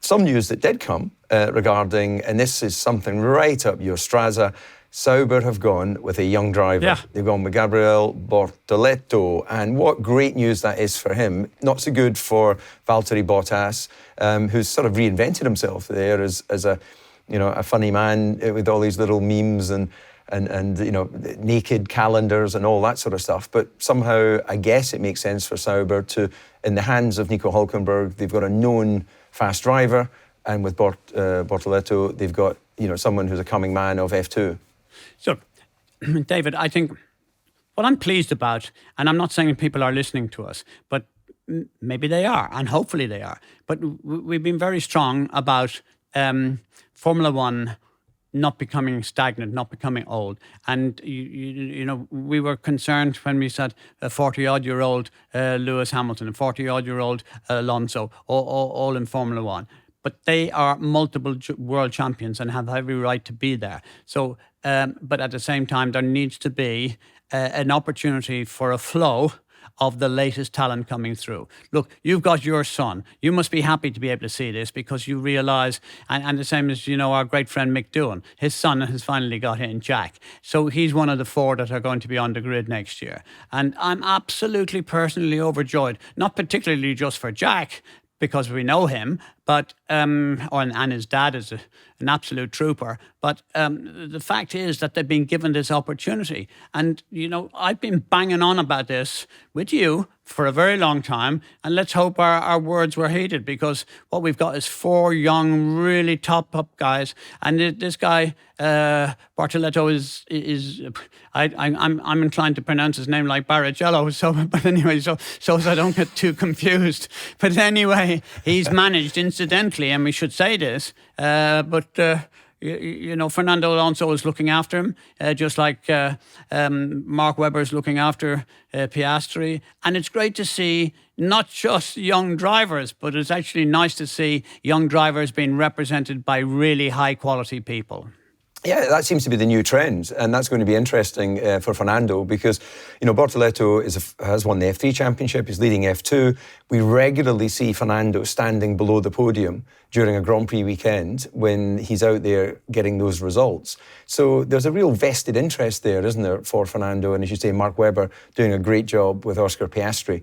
some news that did come regarding, and this is something right up your Strasza, Sauber have gone with a young driver. Yeah. They've gone with Gabriel Bortoleto, and what great news that is for him. Not so good for Valtteri Bottas, who's sort of reinvented himself there as a funny man with all these little memes and naked calendars and all that sort of stuff. But somehow, I guess it makes sense for Sauber to, in the hands of Nico Hülkenberg, they've got a known fast driver, and with Bortoleto, they've got someone who's a coming man of F2. So, David, I think what I'm pleased about, and I'm not saying people are listening to us, but maybe they are, and hopefully they are, but we've been very strong about Formula One not becoming stagnant, not becoming old. And, we were concerned when we said a 40-odd-year-old Lewis Hamilton, a 40-odd-year-old Alonso, all in Formula One. But they are multiple world champions and have every right to be there. So, but at the same time, there needs to be an opportunity for a flow of the latest talent coming through. Look, you've got your son. You must be happy to be able to see this because you realise, and the same as, our great friend Mick Doohan, his son has finally got in, Jack. So he's one of the 4 that are going to be on the grid next year. And I'm absolutely personally overjoyed, not particularly just for Jack, because we know him, but and his dad is an absolute trooper. But the fact is that they've been given this opportunity. And, I've been banging on about this with you for a very long time. And let's hope our words were heeded, because what we've got is 4 young, really top guys. And this guy, Bortoleto, is I'm inclined to pronounce his name like Barrichello. So, but anyway, so I don't get too confused. But anyway, he's managed incidentally, and we should say this, but Fernando Alonso is looking after him, just like Mark Webber is looking after Piastri. And it's great to see not just young drivers, but it's actually nice to see young drivers being represented by really high quality people. Yeah, that seems to be the new trend, and that's going to be interesting for Fernando, because Bortoleto has won the F3 championship. He's leading F2. We regularly see Fernando standing below the podium during a Grand Prix weekend when he's out there getting those results. So there's a real vested interest there, isn't there, for Fernando? And as you say, Mark Webber doing a great job with Oscar Piastri.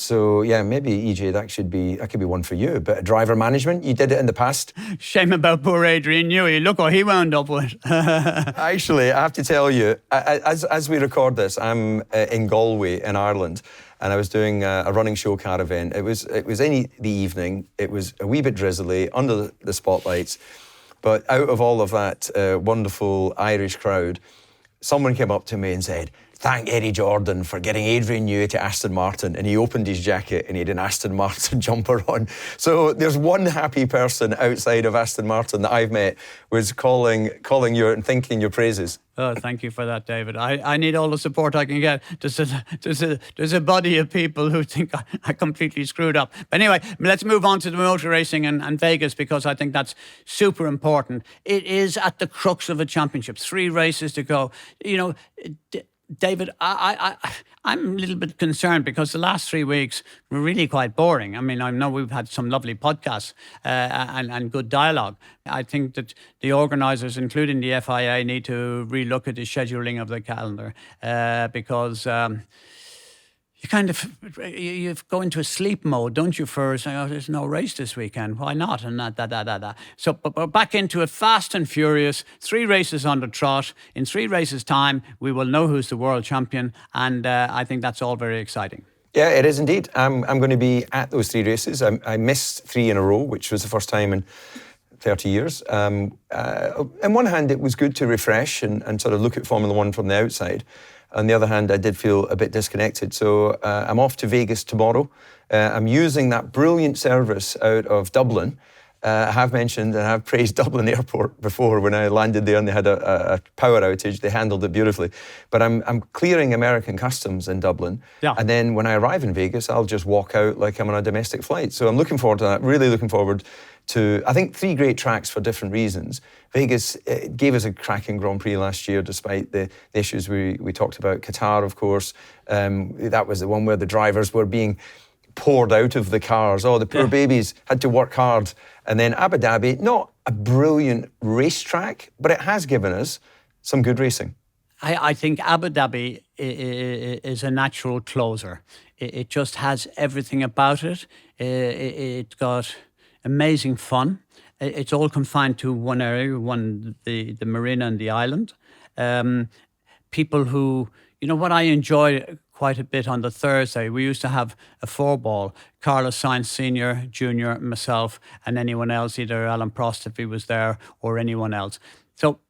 So yeah, maybe EJ, that could be one for you. But driver management, you did it in the past. Shame about poor Adrian Newey. Look what he wound up with. Actually, I have to tell you, as we record this, I'm in Galway in Ireland, and I was doing a running show car event. It was in the evening. It was a wee bit drizzly under the spotlights, but out of all of that wonderful Irish crowd, someone came up to me and said, "Thank Eddie Jordan for getting Adrian Newey to Aston Martin." And he opened his jacket and he had an Aston Martin jumper on. So there's one happy person outside of Aston Martin that I've met was calling you out and thinking your praises. Oh, thank you for that, David. I need all the support I can get. There's a body of people who think I completely screwed up. But anyway, let's move on to the motor racing and Vegas, because I think that's super important. It is at the crux of a championship. 3 races to go. David, I'm a little bit concerned because the last 3 weeks were really quite boring. I mean, I know we've had some lovely podcasts and good dialogue. I think that the organisers, including the FIA, need to relook at the scheduling of the calendar because you go into a sleep mode, don't you, for saying, oh, there's no race this weekend. Why not? And that. So, but we're back into it fast and furious. 3 races on the trot. In 3 races' time, we will know who's the world champion. And I think that's all very exciting. Yeah, it is indeed. I'm going to be at those 3 races. I missed 3 in a row, which was the first time in 30 years. On one hand, it was good to refresh and sort of look at Formula One from the outside. On the other hand, I did feel a bit disconnected. So I'm off to Vegas tomorrow. I'm using that brilliant service out of Dublin. I have mentioned and I've praised Dublin Airport before when I landed there and they had a power outage. They handled it beautifully. But I'm clearing American customs in Dublin. Yeah. And then when I arrive in Vegas, I'll just walk out like I'm on a domestic flight. So I'm looking forward to that, really looking forward to, I think, 3 great tracks for different reasons. Vegas gave us a cracking Grand Prix last year, despite the issues we talked about. Qatar, of course, that was the one where the drivers were being poured out of the cars. Oh, the poor babies had to work hard. And then Abu Dhabi, not a brilliant racetrack, but it has given us some good racing. I think Abu Dhabi is a natural closer. It just has everything about it. It's got amazing fun. It's all confined to one area, the marina and the island. People who, what I enjoy quite a bit on the Thursday, we used to have a 4-ball, Carlos Sainz Senior, Junior, myself, and anyone else, either Alan Prost if he was there or anyone else. So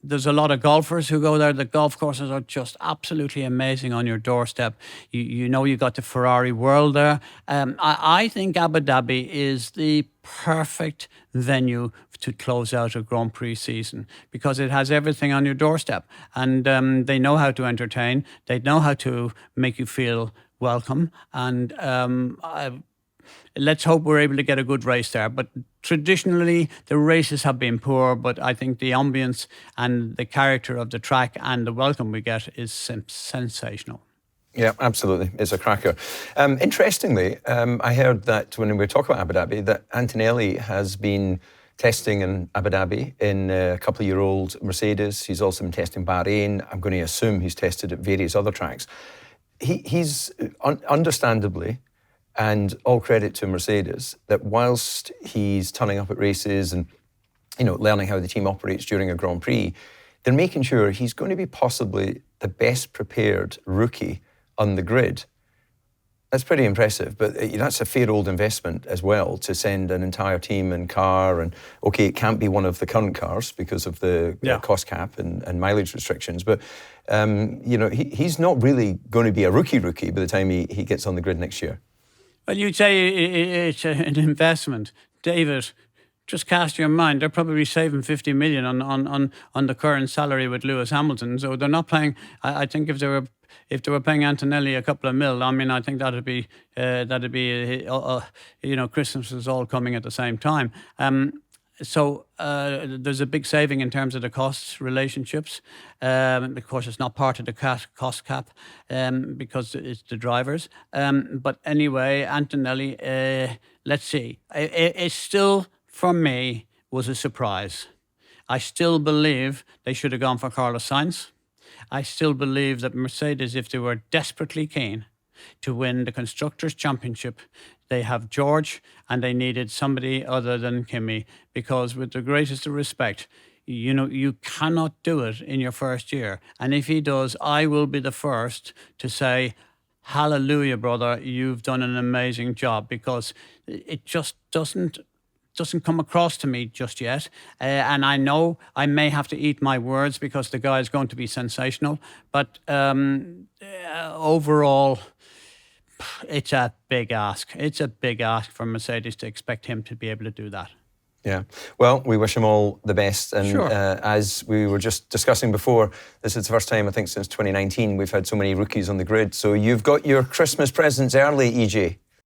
there's a lot of golfers who go there. The golf courses are just absolutely amazing on your doorstep. You got the Ferrari world there. I think Abu Dhabi is the perfect venue to close out a Grand Prix season because it has everything on your doorstep. And they know how to entertain. They know how to make you feel welcome. And let's hope we're able to get a good race there. But traditionally, the races have been poor, but I think the ambience and the character of the track and the welcome we get is sensational. Yeah, absolutely. It's a cracker. Interestingly, I heard that when we were talking about Abu Dhabi, that Antonelli has been testing in Abu Dhabi in a couple-year-old Mercedes. He's also been testing Bahrain. I'm going to assume he's tested at various other tracks. He's understandably, and all credit to Mercedes, that whilst he's turning up at races and learning how the team operates during a Grand Prix, they're making sure he's going to be possibly the best prepared rookie on the grid. That's pretty impressive, but that's a fair old investment as well to send an entire team and car. And okay, it can't be one of the current cars because of the cost cap and mileage restrictions. But he's not really going to be a rookie by the time he gets on the grid next year. Well, you'd say it's an investment, David. Just cast your mind. They're probably saving 50 million on the current salary with Lewis Hamilton. So they're not paying. I think if they were paying Antonelli a couple of mil, I think that'd be Christmas is all coming at the same time. So there's a big saving in terms of the cost relationships. Of course, it's not part of the cost cap because it's the drivers. But anyway, Antonelli, let's see. It's still, for me, was a surprise. I still believe they should have gone for Carlos Sainz. I still believe that Mercedes, if they were desperately keen to win the Constructors' Championship, they have George and they needed somebody other than Kimi, because with the greatest of respect, you cannot do it in your first year. And if he does, I will be the first to say, hallelujah, brother, you've done an amazing job, because it just doesn't come across to me just yet. And I know I may have to eat my words because the guy is going to be sensational. But overall, it's a big ask. It's a big ask for Mercedes to expect him to be able to do that. Yeah. Well, we wish him all the best. And sure. As we were just discussing before, this is the first time, I think, since 2019 we've had so many rookies on the grid. So you've got your Christmas presents early, EJ.